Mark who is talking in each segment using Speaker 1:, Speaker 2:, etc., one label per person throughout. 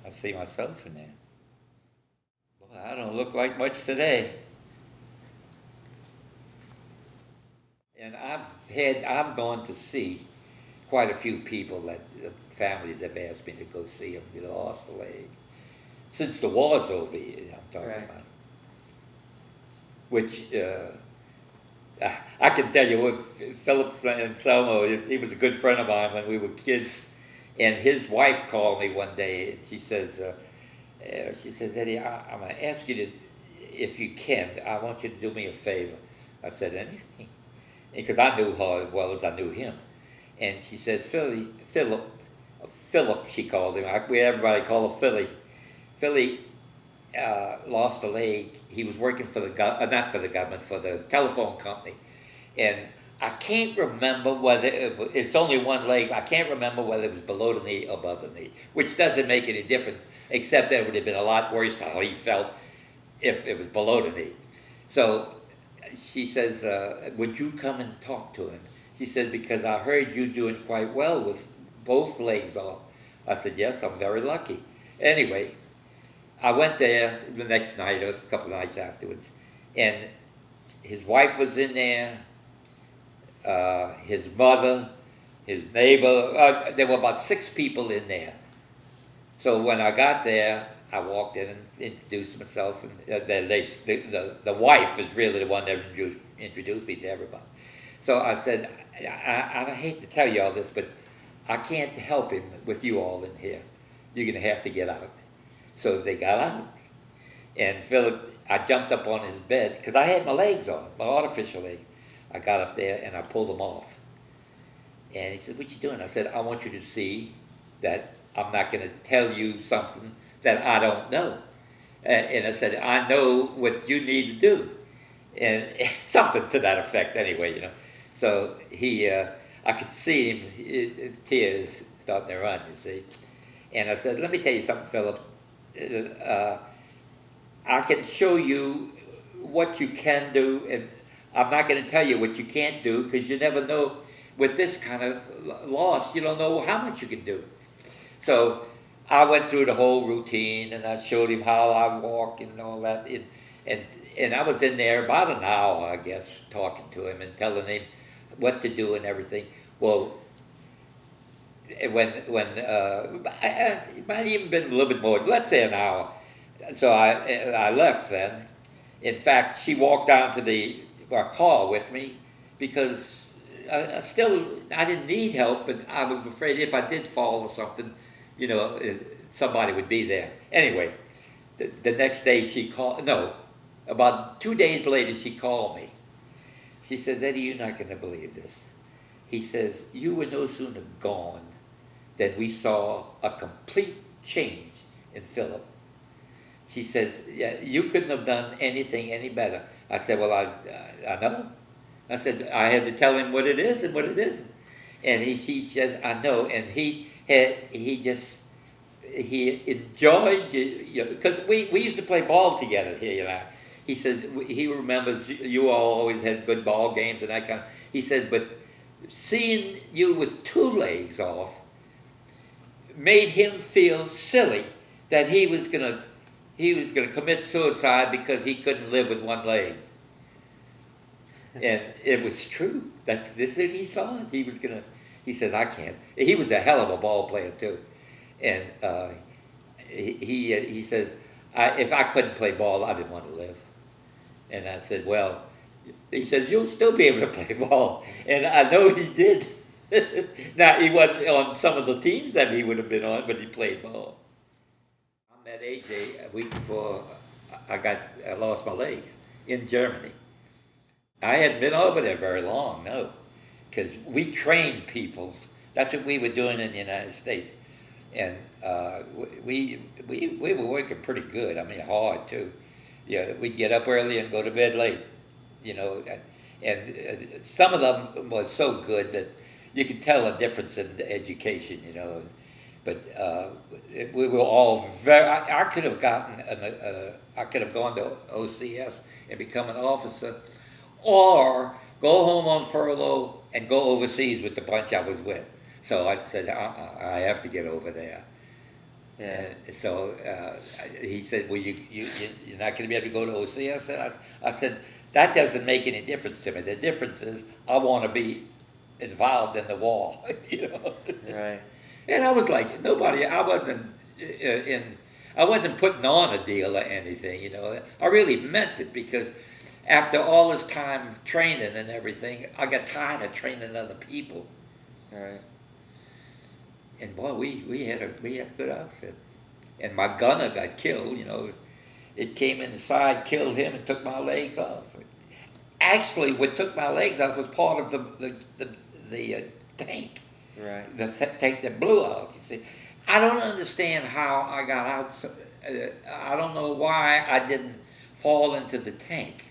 Speaker 1: I see myself in there. Well, I don't look like much today. And I've gone to see quite a few people that families have asked me to go see them, lost the leg. Since the war's over here, I'm talking
Speaker 2: Right.
Speaker 1: about. Which, I can tell you what, Phillips and Selmo, he was a good friend of mine when we were kids. And his wife called me one day and she says, Eddie, I'm going to ask you to, if you can, I want you to do me a favor. I said, anything? Because I knew her as well as I knew him. And she said, Philip, she called him. Everybody called her Philly. Philly lost a leg. He was working for not for the government, for the telephone company. And I can't remember whether it's only one leg. I can't remember whether it was below the knee or above the knee, which doesn't make any difference, except that it would have been a lot worse how he felt if it was below the knee. So she says, would you come and talk to him? She said, because I heard you doing quite well with both legs off. I said, yes, I'm very lucky. Anyway, I went there the next night or a couple of nights afterwards, and his wife was in there, his mother, his neighbor. There were about 6 people in there. So when I got there, I walked in and introduced myself, and the wife is really the one that introduced me to everybody. So I said, I hate to tell you all this, but I can't help him with you all in here. You're going to have to get out. So they got out. And Philip, I jumped up on his bed because I had my legs on, my artificial legs. I got up there and I pulled them off. And he said, what you doing? I said, I want you to see that I'm not going to tell you something that I don't know. And I said, I know what you need to do. And something to that effect anyway. So I could see him, tears starting to run, you see. And I said, let me tell you something, Philip. I can show you what you can do, and I'm not going to tell you what you can't do because you never know. With this kind of loss, you don't know how much you can do. So I went through the whole routine, and I showed him how I walk and all that, and and I was in there about an hour, I guess, talking to him and telling him what to do and everything. Well, it might even been a little bit more. Let's say an hour. So I left then. In fact, she walked down to the car with me because I didn't need help, but I was afraid if I did fall or something, somebody would be there. Anyway, the next day she called. No, about 2 days later she called me. She says, Eddie, you're not going to believe this. He says, you were no sooner gone than we saw a complete change in Philip. She says, yeah, you couldn't have done anything any better. I said, well, I know. I said, I had to tell him what it is and what it isn't. And she says, I know. And he enjoyed, because we used to play ball together here. He says, he remembers you all always had good ball games and that kind of, he says, but seeing you with 2 legs off made him feel silly that he was gonna commit suicide because he couldn't live with one leg. And it was true. This is what he thought. He said, I can't. He was a hell of a ball player too. And he says, if I couldn't play ball, I didn't want to live. And I said, well, he says, you'll still be able to play ball. And I know he did. Now, he wasn't on some of the teams that he would have been on, but he played ball. I met AJ a week before I lost my legs in Germany. I hadn't been over there very long, no, because we trained people. That's what we were doing in the United States, and we were working pretty good. I mean, hard too. Yeah, we'd get up early and go to bed late, and some of them was so good that you could tell a difference in the education. But we were all very. I could have I could have gone to OCS and become an officer, or go home on furlough and go overseas with the bunch I was with. So I said, I have to get over there.
Speaker 2: Yeah.
Speaker 1: And so he said, well, you're not going to be able to go to OC? I said, that doesn't make any difference to me. The difference is I want to be involved in the war, you know.
Speaker 2: Right.
Speaker 1: And I was like, nobody, I wasn't putting on a deal or anything, you know. I really meant it because after all this time of training and everything, I got tired of training other people.
Speaker 2: Right.
Speaker 1: And boy, we had a good outfit. And my gunner got killed, you know. It came inside, killed him, and took my legs off. Actually, what took my legs off was part of the tank.
Speaker 2: Right.
Speaker 1: The tank that blew out. You see, I don't understand how I got out. I don't know why I didn't fall into the tank.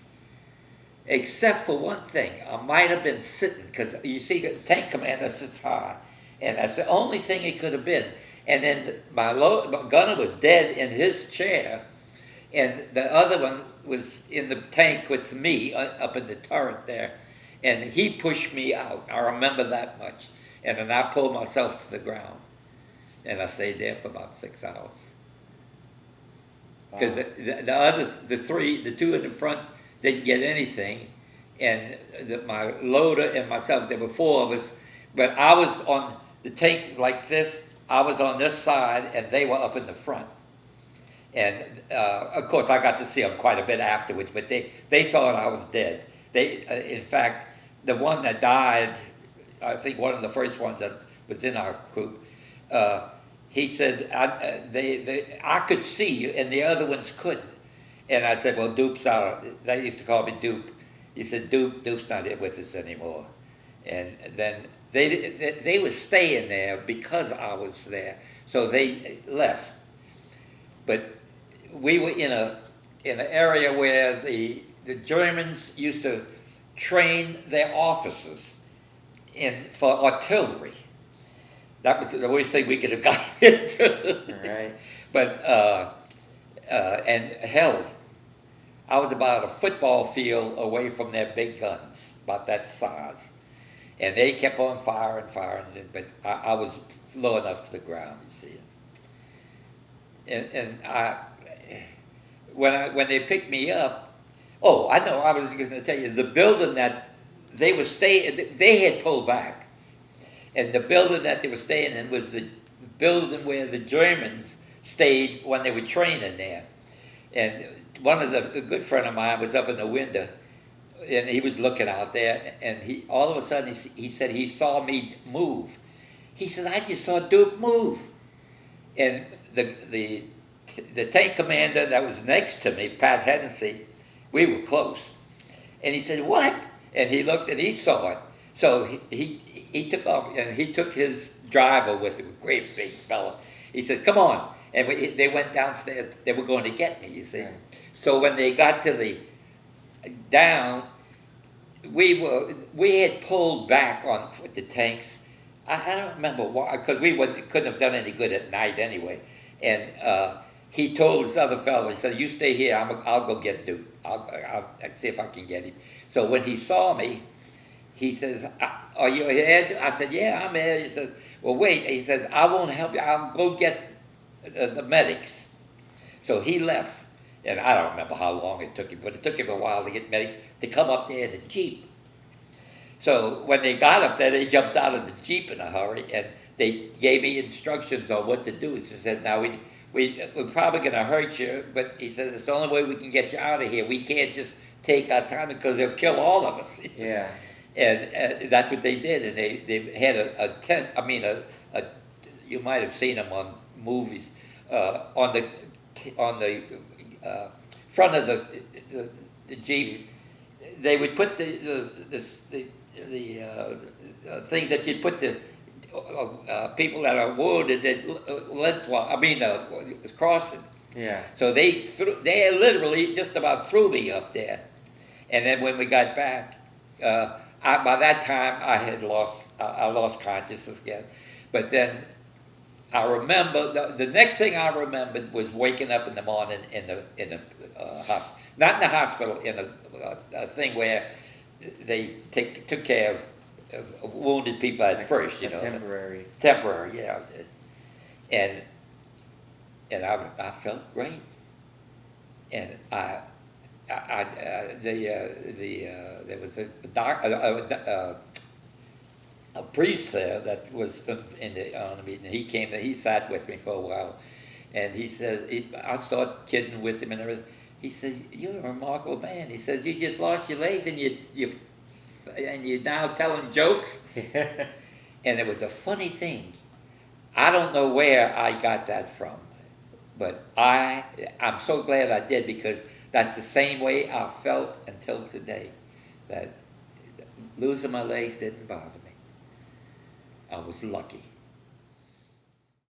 Speaker 1: Except for one thing, I might have been sitting because you see, the tank commander sits high, and that's the only thing it could have been. And then my gunner was dead in his chair, and the other one was in the tank with me up in the turret there, and he pushed me out. I remember that much. And then I pulled myself to the ground, and I stayed there for about 6 hours. Because
Speaker 2: Wow.
Speaker 1: the two in the front didn't get anything, and my loader and myself, there were four of us, but I was on the tank like this. I was on this side, and they were up in the front. And of course, I got to see them quite a bit afterwards, but they thought I was dead. In fact, the one that died, I think one of the first ones that was in our group, he said, I could see you, and the other ones couldn't. And I said, well, Dupe's out. They used to call me Dupe. He said, Dupe's not with us anymore. And then they were staying there because I was there, so they left. But we were in an area where the Germans used to train their officers for artillery. That was the worst thing we could have got into.
Speaker 2: Right.
Speaker 1: But and hell, I was about a football field away from their big guns, about that size, and they kept on firing, but I was low enough to the ground, you see. And when they picked me up, oh, I know, I was going to tell you, the building that they were staying, they had pulled back. And the building that they were staying in was the building where the Germans stayed when they were training there. And one of a good friend of mine was up in the window, and he was looking out there, and he all of a sudden he said he saw me move. He said, I just saw Duke move. And the tank commander that was next to me, Pat Hennessy, we were close. And he said, what? And he looked and he saw it. So he took off, and he took his driver with him, a great big fella. He said, come on. And they went downstairs. They were going to get me, you see.
Speaker 2: Right.
Speaker 1: So when they got to the down, we had pulled back on the tanks. I don't remember why, because we couldn't have done any good at night anyway. And he told this other fellow, he said, you stay here, I'll go get Duke. I'll see if I can get him. So when he saw me, he says, are you ahead? I said, yeah, I'm ahead. He said, well, wait. He says, I won't help you. I'll go get the medics. So he left. And I don't remember how long it took him, but it took him a while to get medics to come up there in a Jeep. So when they got up there, they jumped out of the Jeep in a hurry, and they gave me instructions on what to do. He said, now we're probably going to hurt you, but he says, it's the only way we can get you out of here. We can't just take our time because they'll kill all of us.
Speaker 2: Yeah.
Speaker 1: And that's what they did. And they had a tent, you might have seen them on movies, on the front of the Jeep. They would put the things that you'd put the people that are wounded crossing.
Speaker 2: Yeah.
Speaker 1: So they literally just about threw me up there, and then when we got back, by that time I lost consciousness again. But then I remember the next thing I remembered was waking up in the morning in the hospital, not in the hospital, in a thing where they took care of wounded people at first, you know.
Speaker 2: Temporary.
Speaker 1: Temporary, yeah. And and I felt great. And there was a priest there that was in the on the meeting. He came, he sat with me for a while, and he said, I started kidding with him and everything. He said, "You're a remarkable man." He says, "You just lost your legs and you now telling jokes." And it was a funny thing. I don't know where I got that from, but I'm so glad I did, because that's the same way I felt until today. That losing my legs didn't bother me. I was lucky.